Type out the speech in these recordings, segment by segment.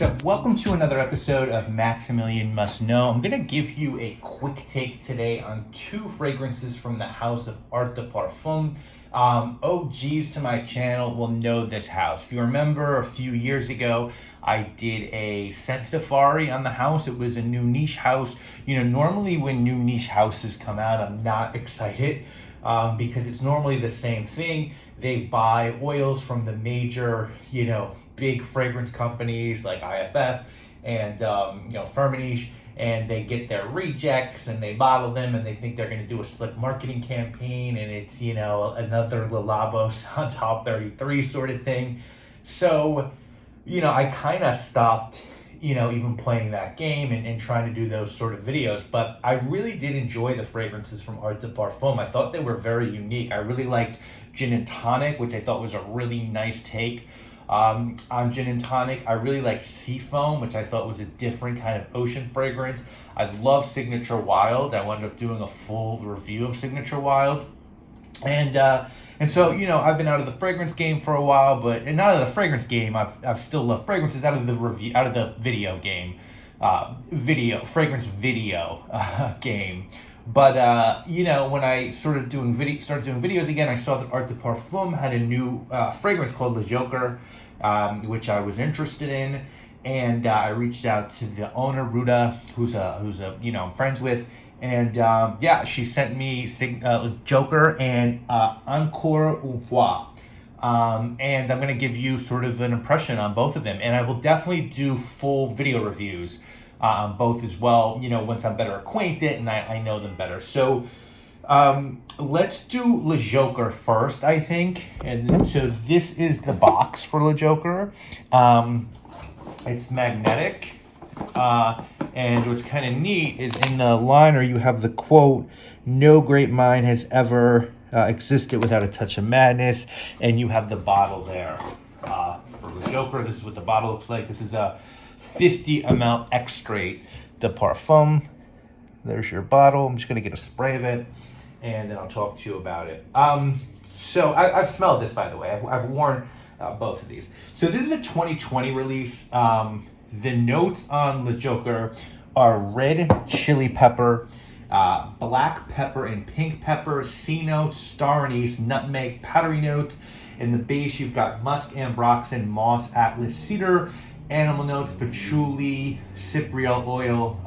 up? Welcome to another episode of Maximilian Must Know. I'm going to give you a quick take today on two fragrances from the house of Art de Parfum. OGs to my channel will know this house. If you remember, a few years ago, I did a scent safari on the house. It was a new niche house. You know, normally when new niche houses come out, I'm not excited because it's normally the same thing. They buy oils from the major, big fragrance companies like IFF and, Firmenich, and they get their rejects and they bottle them and they think they're going to do a slick marketing campaign and it's, another Le Labos on top 33 sort of thing. So, I kind of stopped, even playing that game and trying to do those sort of videos. But I really did enjoy the fragrances from Art de Parfum. I thought they were very unique. I really liked Gin and Tonic, which I thought was a really nice take on Gin and Tonic. I really liked Seafoam, which I thought was a different kind of ocean fragrance. I love Signature Wild. I wound up doing a full review of Signature Wild. And so, I've been out of the fragrance game for a while, and not out of the fragrance game. I've still loved fragrances out of the video game, fragrance video game. But when I started doing videos again, I saw that Art de Parfum had a new fragrance called Le Joker, which I was interested in, and I reached out to the owner, Ruda, who's I'm friends with. And she sent me Joker and Encore une fois. And I'm going to give you sort of an impression on both of them. And I will definitely do full video reviews on both as well, once I'm better acquainted and I know them better. So let's do Le Joker first, I think. And so this is the box for Le Joker. It's magnetic. And what's kind of neat is in the liner you have the quote, "No great mind has ever existed without a touch of madness," and you have the bottle there for the Joker. This is what the bottle looks like. This is a 50 ml extrait de Parfum. There's your bottle. I'm just going to get a spray of it, and then I'll talk to you about it. So I've smelled this, by the way. I've worn both of these. So this is a 2020 release. The notes on Le Joker are red chili pepper, black pepper and pink pepper, C notes, star anise, nutmeg, powdery note. In the base, you've got musk, ambroxan, moss, atlas, cedar, animal notes, patchouli, cypriol oil,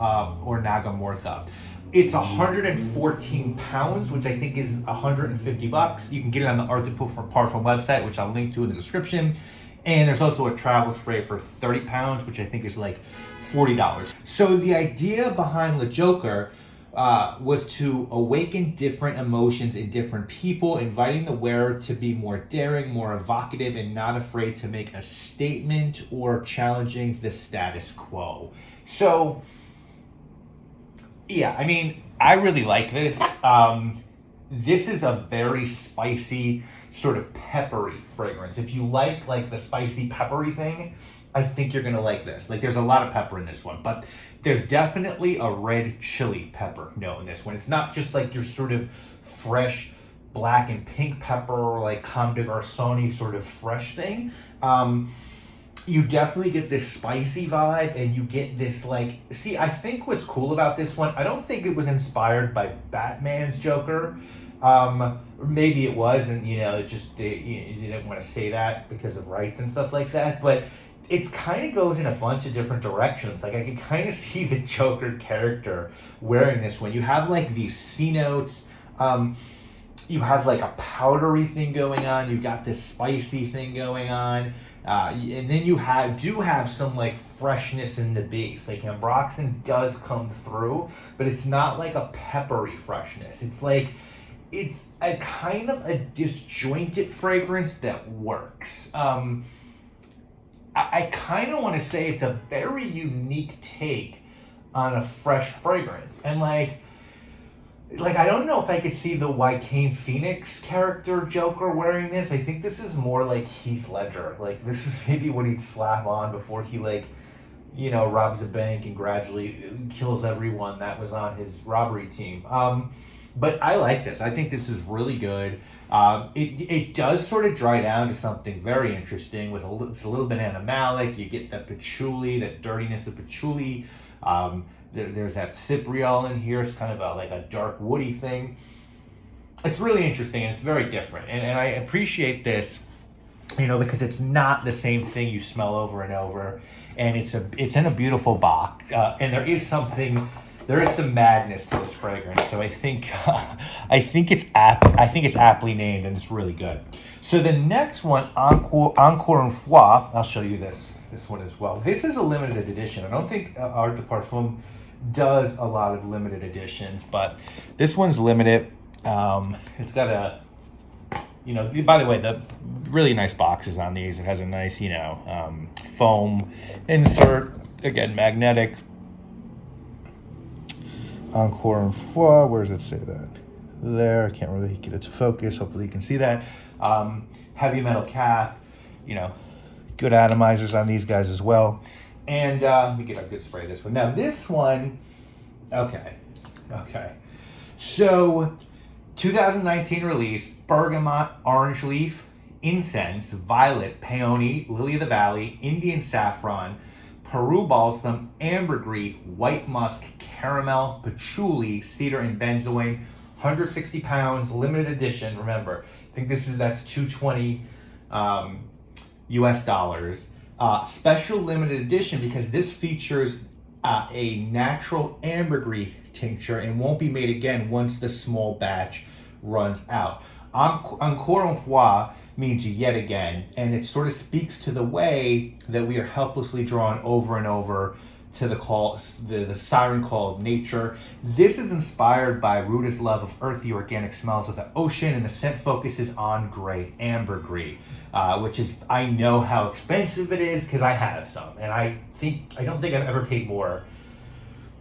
or nagamortha. It's 114 pounds, which I think is $150. You can get it on the Art de Parfum website, which I'll link to in the description. And there's also a travel spray for 30 pounds, which I think is like $40. So the idea behind Le Joker was to awaken different emotions in different people, inviting the wearer to be more daring, more evocative, and not afraid to make a statement or challenging the status quo. So, yeah, I really like this. This is a very spicy, sort of peppery fragrance. If you like the spicy peppery thing, I think you're gonna like this. There's a lot of pepper in this one, but there's definitely a red chili pepper note in this one. It's not just your sort of fresh black and pink pepper, Comme des Garçons sort of fresh thing. You definitely get this spicy vibe, and you get this I think what's cool about this one, I don't think it was inspired by Batman's Joker. Or maybe it was, and you didn't want to say that because of rights and stuff like that, but it kind of goes in a bunch of different directions. I can kind of see the Joker character wearing this one. You have these C notes, you have a powdery thing going on, you've got this spicy thing going on, and then you do have some freshness in the base. Ambroxan does come through, but it's not a peppery freshness. It's a kind of a disjointed fragrance that works. I kind of want to say it's a very unique take on a fresh fragrance. And I don't know if I could see the Joaquin Phoenix character Joker wearing this. I think this is more like Heath Ledger. This is maybe what he'd slap on before he robs a bank and gradually kills everyone that was on his robbery team. But I like this. I think this is really good. It does sort of dry down to something very interesting with it's a little bit animalic. You get that patchouli, that dirtiness of patchouli. There's that cypriol in here. It's kind of like a dark woody thing. It's really interesting and it's very different. And I appreciate this, because it's not the same thing you smell over and over. And it's in a beautiful box. And there is some madness to this fragrance. So I think it's aptly named, and it's really good. So the next one, Encore une fois, I'll show you this one as well. This is a limited edition. I don't think Art de Parfum does a lot of limited editions, but this one's limited. It's got by the way, the really nice boxes on these. It has a nice, foam insert. Again, magnetic. Encore une fois. Where does it say that? There. I can't really get it to focus. Hopefully you can see that. Heavy metal cap. Good atomizers on these guys as well. And let me get a good spray of this one. Now this one, okay. So 2019 release, bergamot, orange leaf, incense, violet, peony, lily of the valley, Indian saffron, Peru balsam, ambergris, white musk, caramel, patchouli, cedar, and benzoin. 160 pounds, limited edition. Remember, I think that's $220 US dollars. Special limited edition because this features a natural ambergris tincture and won't be made again once the small batch runs out. Encore une fois means yet again, and it sort of speaks to the way that we are helplessly drawn over and over to the siren call of nature. This is inspired by Ruda's love of earthy organic smells of the ocean, and the scent focuses on gray ambergris, which is, I know how expensive it is because I have some, and I don't think I've ever paid more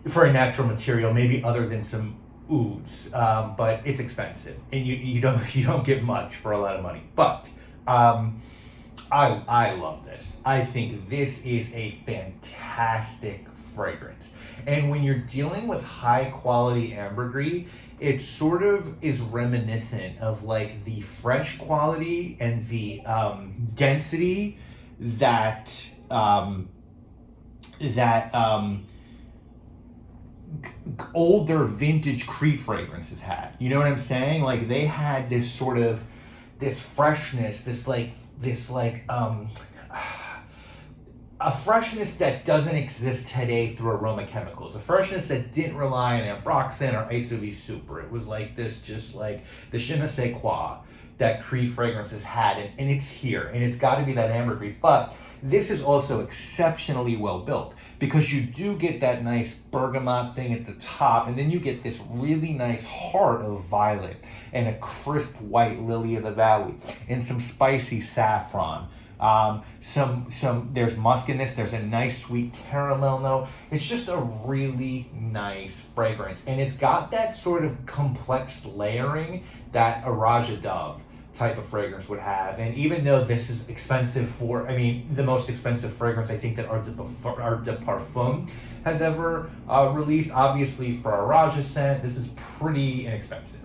for a natural material, maybe other than some ouds, but it's expensive, and you don't get much for a lot of money. But I love this. I think this is a fantastic fragrance. And when you're dealing with high quality ambergris, it sort of is reminiscent of like the fresh quality and the density that older vintage Creed fragrances had. You know what I'm saying? Like they had this sort of this freshness, a freshness that doesn't exist today through aroma chemicals, a freshness that didn't rely on ambroxan or isov super. It was like this, just like the je ne sais quoi that Creed fragrances had, and it's here, and it's got to be that ambergris. But this is also exceptionally well built because you do get that nice bergamot thing at the top, and then you get this really nice heart of violet and a crisp white lily of the valley and some spicy saffron. There's musk in this. There's a nice sweet caramel note. It's just a really nice fragrance, and it's got that sort of complex layering that a Raja Dove type of fragrance would have. And even though this is expensive the most expensive fragrance I think that Art de Parfum has ever released, obviously for a Raja scent, this is pretty inexpensive.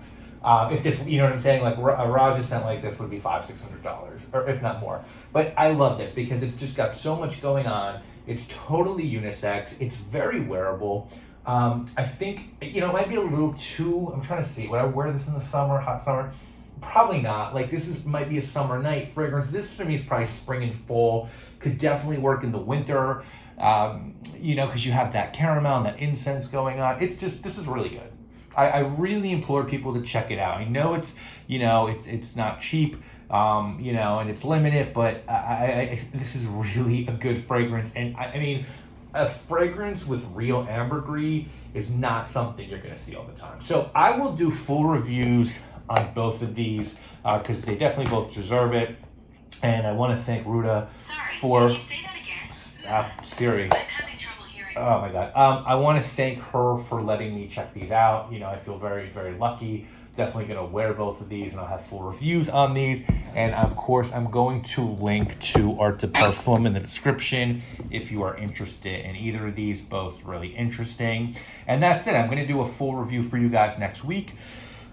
If this, you know what I'm saying, like a Raja scent like this would be $500-600, or if not more. But I love this because it's just got so much going on. It's totally unisex. It's very wearable. I think, it might be a little too, I'm trying to see, would I wear this in the summer, hot summer? Probably not. Like might be a summer night fragrance. This for me is probably spring and fall. Could definitely work in the winter, because you have that caramel and that incense going on. This is really good. I really implore people to check it out. I know it's not cheap, and it's limited, but this is really a good fragrance. And I mean, a fragrance with real ambergris is not something you're going to see all the time. So I will do full reviews on both of these because they definitely both deserve it. And I want to thank Ruda for... Could you say that again? Siri. I'm having trouble hearing. Oh my God. I want to thank her for letting me check these out. I feel very, very lucky. Definitely going to wear both of these, and I'll have full reviews on these. And of course, I'm going to link to Art de Parfum in the description if you are interested in either of these. Both really interesting. And that's it. I'm going to do a full review for you guys next week.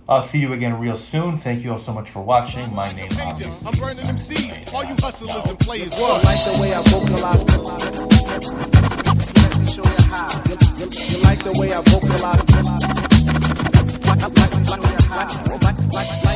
I'll see you again real soon. Thank you all so much for watching. My name is I'm burning them seeds. All you hustlers and players. I like the way I vocalize. Let me show you how. You like the way I vocalize. Like